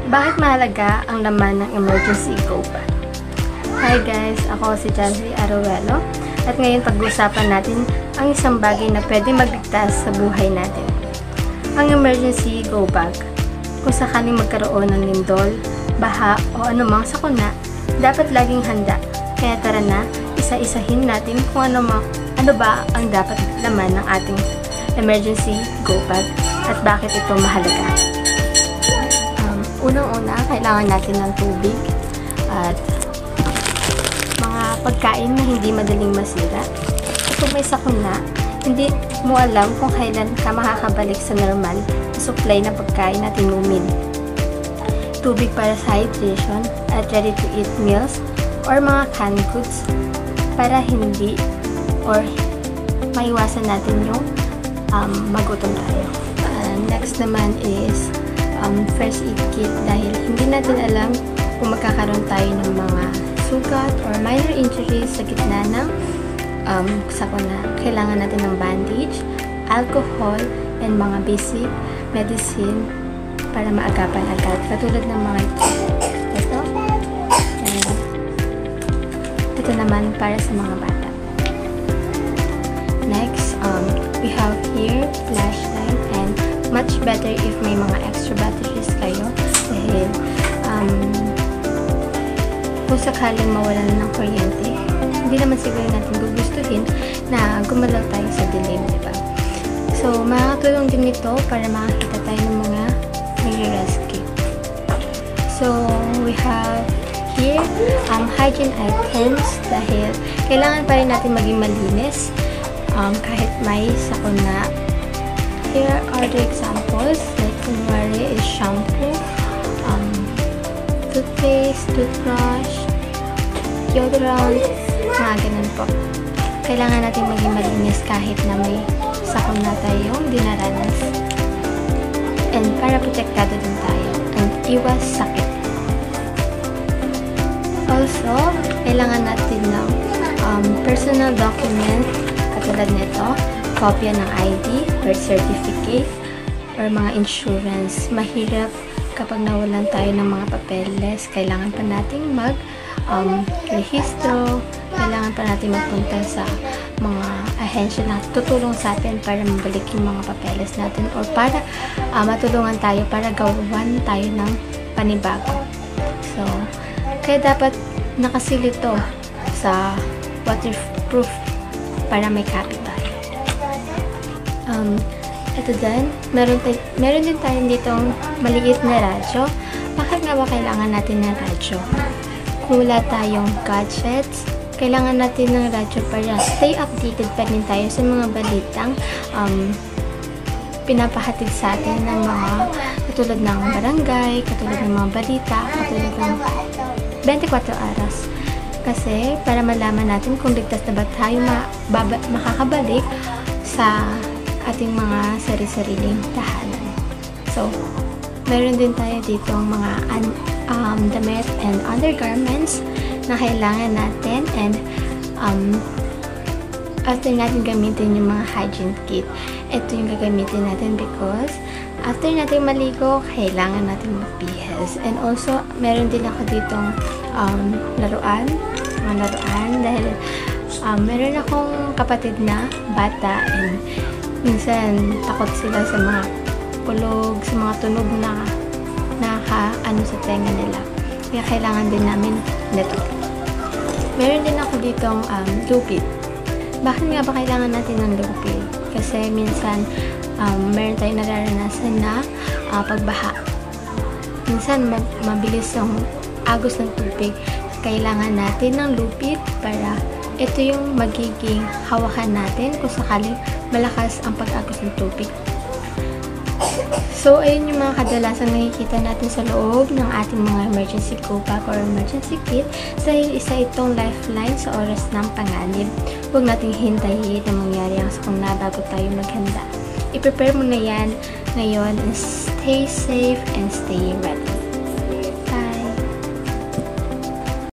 Bakit mahalaga ang laman ng emergency go bag? Hi guys, ako si Jazzy Aruelo at ngayon pag-uusapan natin ang isang bagay na pwede magligtas sa buhay natin. Ang emergency go bag. Kung sakaling magkaroon ng lindol, baha o anumang sakuna, dapat laging handa. Kaya tara na, isa-isahin natin kung ano ba ang dapat laman ng ating emergency go bag at bakit ito mahalaga. Unang-una, kailangan natin ng tubig at mga pagkain na hindi madaling masira. Kung may sakuna, hindi mo alam kung kailan ka makakabalik sa normal na supply ng pagkain na tinumin. Tubig para sa hydration at ready-to-eat meals or mga canned goods para hindi or maiwasan natin yung magutom tayo. Next naman is first aid kit dahil hindi natin alam kung magkakaroon tayo ng mga sugat or minor injuries sa gitna ng sakuna. Kailangan natin ng bandage, alcohol, and mga basic medicine para maagapan agad. Katulad ng mga ito. And ito naman para sa mga bata. Next, we have here flashlight and much better if may mga extra batteries kayo dahil kung sakaling mawalan ng kuryente, hindi naman siguro natin gugustuhin na gumalaw tayo sa dilim, diba? So, makakatulong din ito para makakita tayo ng mga nire-rescue. So, we have here hygiene items dahil kailangan pa rin natin maging malinis kahit may sakuna. Here are the examples, like kunwari is shampoo, toothpaste, toothbrush, deodorant, mga ganun po. Kailangan natin maging malinis kahit na may sakuna tayong dinaranas. And para protektado din tayo and iwas sakit. Also, kailangan natin ng personal document katulad nito, kopya ng ID, birth certificate, or mga insurance. Mahirap kapag nawalan tayo ng mga papeles. Kailangan pa nating rehistro, kailangan pa natin magpunta sa mga ahensya na tutulong sa atin para mabalik yung mga papeles natin or para matulungan tayo para gawan tayo ng panibago. So, kaya dapat nakasil ito sa waterproof para may copy tayo. Ito din, meron din tayo ditong maliit na radyo. Bakit nga ba kailangan natin ng radyo? Kung wala tayong gadgets, kailangan natin ng radyo para stay updated pa rin tayo sa mga balitang pinapahatid sa atin ng mga katulad ng barangay, katulad ng mga balita, katulad ng 24 oras. Kasi para malaman natin kung ligtas na ba tayo makakabalik sa ating mga sari-sariling tahanan. So, meron din tayo dito mga damit and undergarments na kailangan natin and after natin gamitin yung mga hygiene kit, ito yung gagamitin natin because after natin maligo, kailangan natin magpihis. And also, meron din ako ditong laruan dahil meron akong kapatid na bata and minsan takot sila sa mga kulog, sa mga tunog na naka-ano sa tenga nila. Kaya kailangan din namin nito. Meron din ako ditong lupit. Bakit nga ba kailangan natin ng lupit? Kasi minsan meron tayong nararanasan na pagbaha. Minsan mabilis ang agos ng tubig. Kailangan natin ng lupit para ito yung magiging hawakan natin kung sakaling malakas ang pag-agos ng tubig. So, ayun yung mga kadalasan nakikita natin sa loob ng ating mga emergency go bag or emergency kit dahil isa itong lifeline sa oras ng panganib. Huwag nating hintayin na mangyari ang sakuna bago tayo maghanda. I-prepare mo na yan ngayon and stay safe and stay ready.